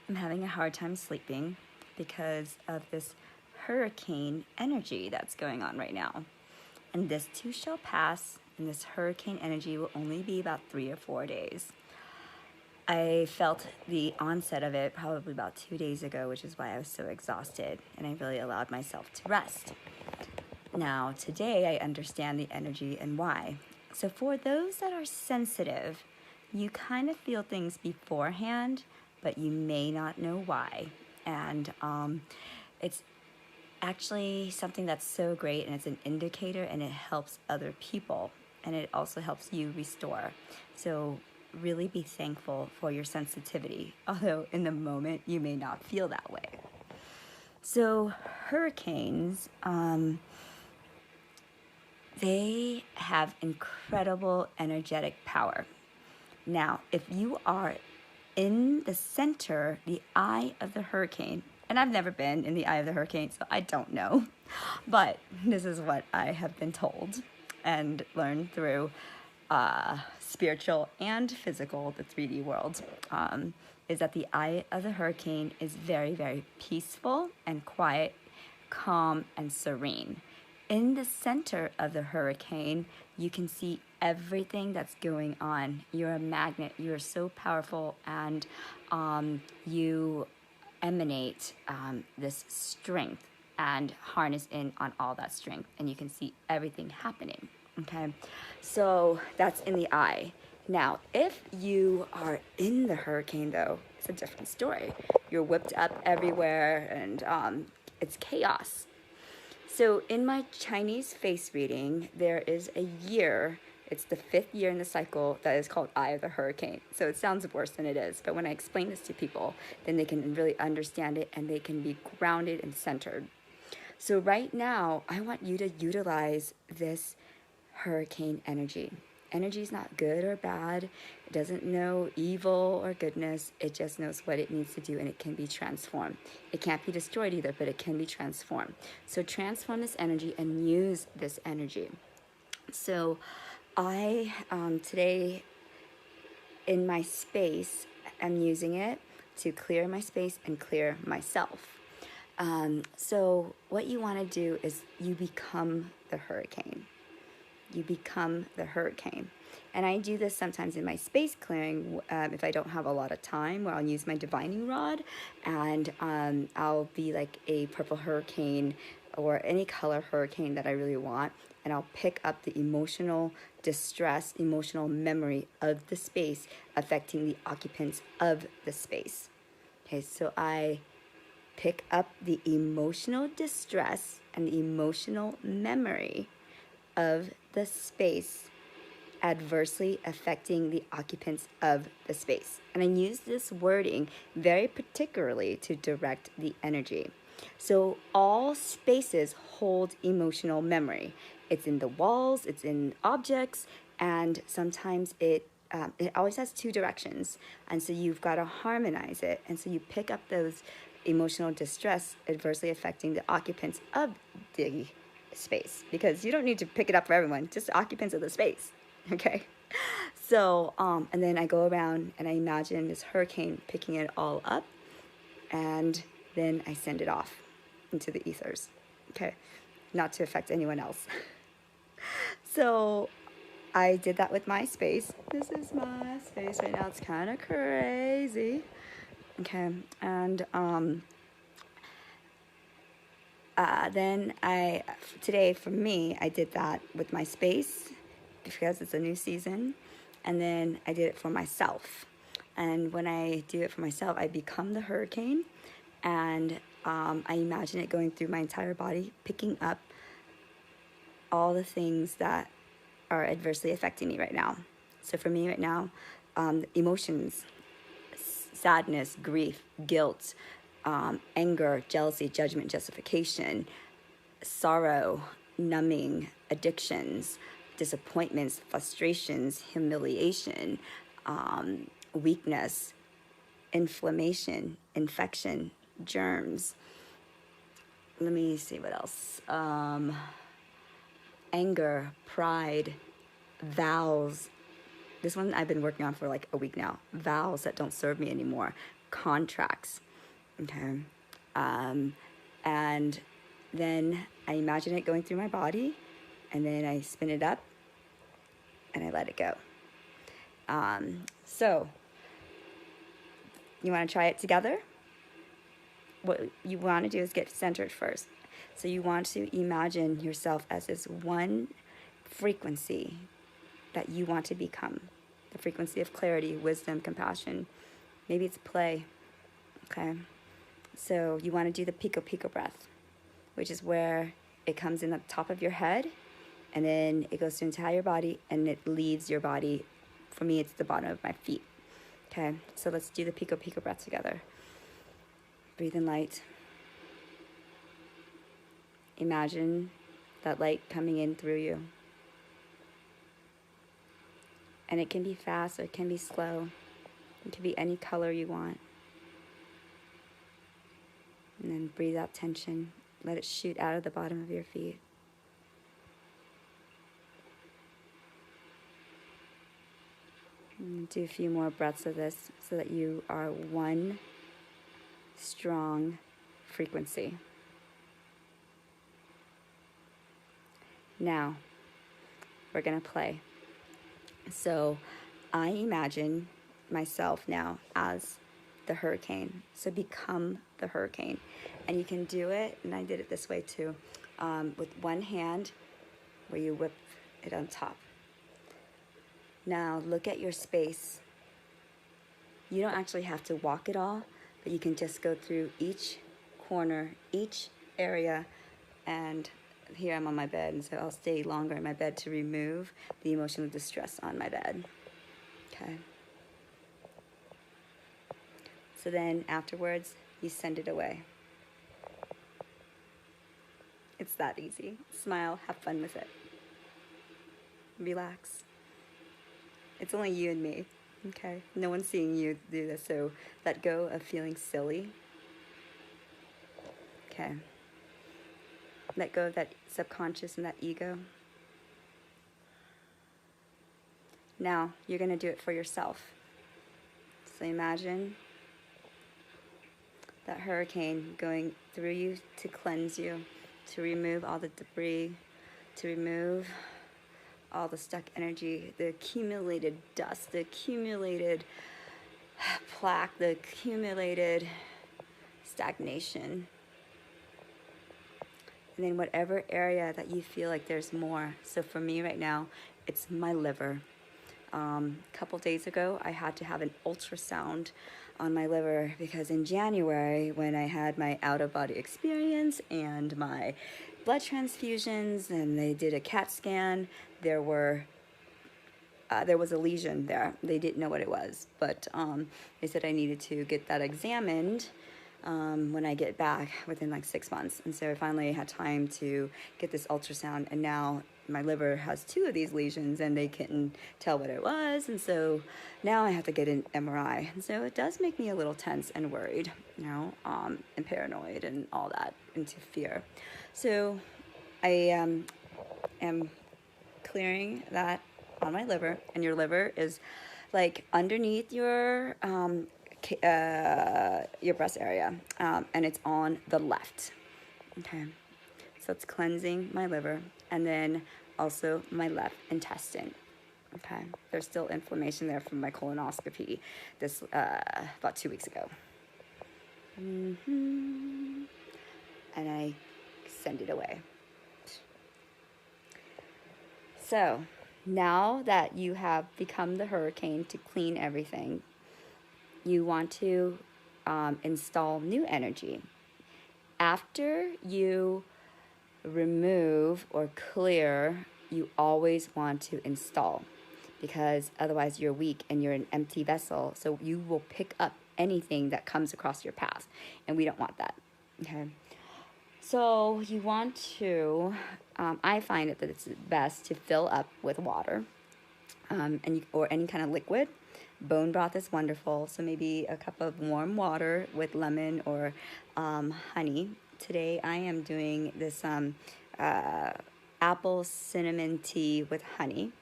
I'm having a hard time sleeping because of this hurricane energy that's going on right now. And this too shall pass, and this hurricane energy will only be about 3 or 4 days. I felt the onset of it probably about 2 days ago, which is why I was so exhausted, and I really allowed myself to rest. Now, today I understand the energy and why. So for those that are sensitive, you kind of feel things beforehand, but you may not know why. And it's actually something that's so great, and it's an indicator, and it helps other people, and it also helps you restore. So really be thankful for your sensitivity, although in the moment you may not feel that way. So hurricanes, they have incredible energetic power. Now, if you are in the center, the eye of the hurricane, and I've never been in the eye of the hurricane, so I don't know, but this is what I have been told and learned through spiritual and physical, the 3D world, is that the eye of the hurricane is very, very peaceful and quiet, calm and serene. In the center of the hurricane, you can see everything that's going on. You're a magnet. You're so powerful, and you emanate this strength and harness in on all that strength, and you can see everything happening. Okay, so that's in the eye. Now, if you are in the hurricane, though, it's a different story. You're whipped up everywhere, and it's chaos. So in my Chinese face reading, there is a year, it's the 5th year in the cycle, that is called Eye of the Hurricane. So it sounds worse than it is, but when I explain this to people, then they can really understand it, and they can be grounded and centered. So right now, I want you to utilize this hurricane energy. Energy is not good or bad. It doesn't know evil or goodness. It just knows what it needs to do, and it can be transformed. It can't be destroyed either, but it can be transformed. So transform this energy and use this energy. So I, today in my space, I'm using it to clear my space and clear myself. So what you want to do is you become the hurricane. You become the hurricane. And I do this sometimes in my space clearing if I don't have a lot of time, where I'll use my divining rod, and I'll be like a purple hurricane or any color hurricane that I really want, and I'll pick up the emotional distress, emotional memory of the space affecting the occupants of the space. Okay, so I pick up the emotional distress and the emotional memory of the space adversely affecting the occupants of the space. And I use this wording very particularly to direct the energy. So all spaces hold emotional memory. It's in the walls, it's in objects, and sometimes it always has two directions. And so you've got to harmonize it. And so you pick up those emotional distress adversely affecting the occupants of the space, because you don't need to pick it up for everyone, just the occupants of the space. Okay, so and then I go around and I imagine this hurricane picking it all up, and then I send it off into the ethers. Okay, not to affect anyone else. So I did that with my space. This is my space right now. It's kind of crazy. Okay, and then today for me, I did that with my space because it's a new season, and then I did it for myself. And when I do it for myself, I become the hurricane, and I imagine it going through my entire body, picking up all the things that are adversely affecting me right now. So for me right now, emotions, sadness, grief, guilt, anger, jealousy, judgment, justification, sorrow, numbing, addictions, disappointments, frustrations, humiliation, weakness, inflammation, infection, germs. Let me see what else. Anger, pride, vows. This one I've been working on for like a week now. Vows that don't serve me anymore. contracts. Okay. And then I imagine it going through my body, and then I spin it up and I let it go. So you want to try it together? What you want to do is get centered first. So you want to imagine yourself as this one frequency that you want to become. The frequency of clarity, wisdom, compassion. Maybe it's play. Okay. So you want to do the pico pico breath, which is where it comes in the top of your head, and then it goes through the entire body, and it leaves your body. For me, it's the bottom of my feet. Okay, so let's do the pico pico breath together. Breathe in light. Imagine that light coming in through you. And it can be fast or it can be slow. It can be any color you want. And then breathe out tension. Let it shoot out of the bottom of your feet. And do a few more breaths of this so that you are one strong frequency. Now, we're going to play. So I imagine myself now as the hurricane. So become the hurricane. And you can do it, and I did it this way too, with one hand where you whip it on top. Now look at your space. You don't actually have to walk it all, but you can just go through each corner, each area, and here I'm on my bed, and so I'll stay longer in my bed to remove the emotional distress on my bed. Okay. So then afterwards, you send it away. It's that easy. Smile, have fun with it. Relax. It's only you and me, okay? No one's seeing you do this, so let go of feeling silly. Okay. Let go of that subconscious and that ego. Now, you're going to do it for yourself. So imagine that hurricane going through you to cleanse you, to remove all the debris, to remove all the stuck energy, the accumulated dust, the accumulated plaque, the accumulated stagnation. And then whatever area that you feel like there's more. So for me right now, it's my liver. A couple days ago, I had to have an ultrasound on my liver because in January, when I had my out-of-body experience and my blood transfusions, and they did a CAT scan, there was a lesion there. They didn't know what it was, but they said I needed to get that examined when I get back within like 6 months. And so I finally had time to get this ultrasound, and now my liver has 2 of these lesions and they couldn't tell what it was. And so now I have to get an MRI. And so it does make me a little tense and worried, you know, and paranoid and all that, into fear. So I am clearing that on my liver, and your liver is like underneath your breast area, and it's on the left. Okay, so it's cleansing my liver, and then also my left intestine. Okay, there's still inflammation there from my colonoscopy this about 2 weeks ago. And I send it away. So now that you have become the hurricane to clean everything, you want to install new energy. After you remove or clear, you always want to install, because otherwise you're weak and you're an empty vessel. So you will pick up anything that comes across your path, and we don't want that. Okay. So you want to, I find it that it's best to fill up with water, or any kind of liquid. Bone broth is wonderful, so maybe a cup of warm water with lemon or honey. Today I am doing this apple cinnamon tea with honey,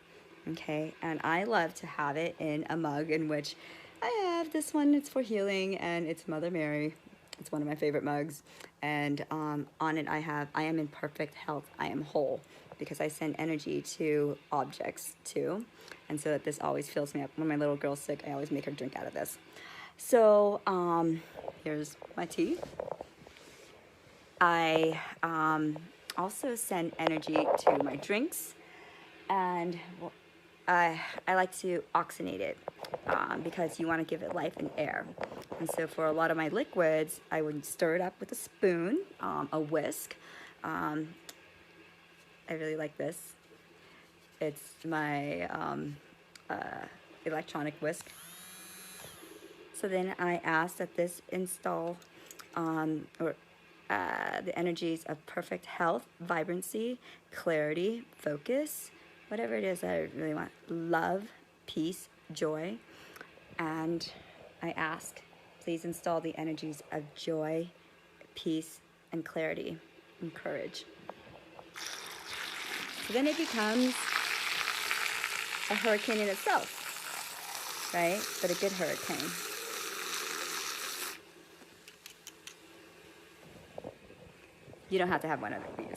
okay? And I love to have it in a mug in which I have this one. It's for healing, and it's Mother Mary. It's one of my favorite mugs. And on it, I am in perfect health. I am whole, because I send energy to objects too. And so that this always fills me up. When my little girl's sick, I always make her drink out of this. So here's my tea. I also send energy to my drinks, and I like to oxygenate it because you want to give it life and air. And so for a lot of my liquids, I would stir it up with a spoon, a whisk. I really like this. It's my electronic whisk. So then I ask that this install the energies of perfect health, vibrancy, clarity, focus, whatever it is that I really want, love, peace, joy. And I ask, please install the energies of joy, peace, and clarity, and courage. So then it becomes a hurricane in itself, right? But a good hurricane. You don't have to have one of these.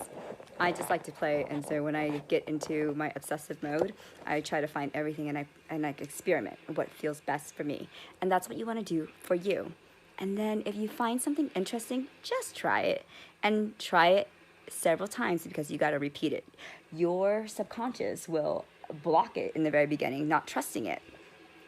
I just like to play, and so when I get into my obsessive mode, I try to find everything, and I experiment what feels best for me. And that's what you want to do for you. And then if you find something interesting, just try it, and try it several times, because you got to repeat it. Your subconscious will block it in the very beginning, not trusting it.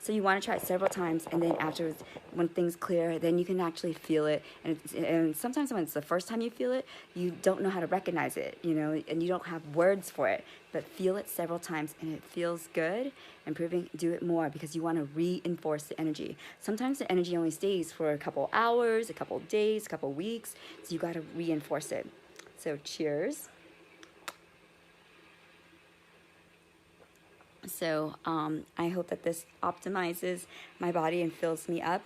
So you want to try it several times, and then afterwards, when things clear, then you can actually feel it. And sometimes when it's the first time you feel it, you don't know how to recognize it, you know, and you don't have words for it. But feel it several times, and it feels good. And do it more, because you want to reinforce the energy. Sometimes the energy only stays for a couple hours, a couple days, a couple weeks. So you got to reinforce it. So cheers. So I hope that this optimizes my body and fills me up,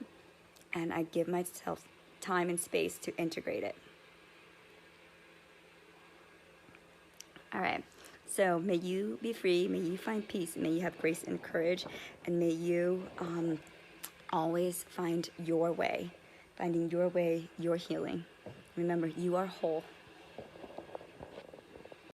and I give myself time and space to integrate it. All right. So may you be free, may you find peace, may you have grace and courage, and may you always find your way, finding your way, your healing. Remember, you are whole.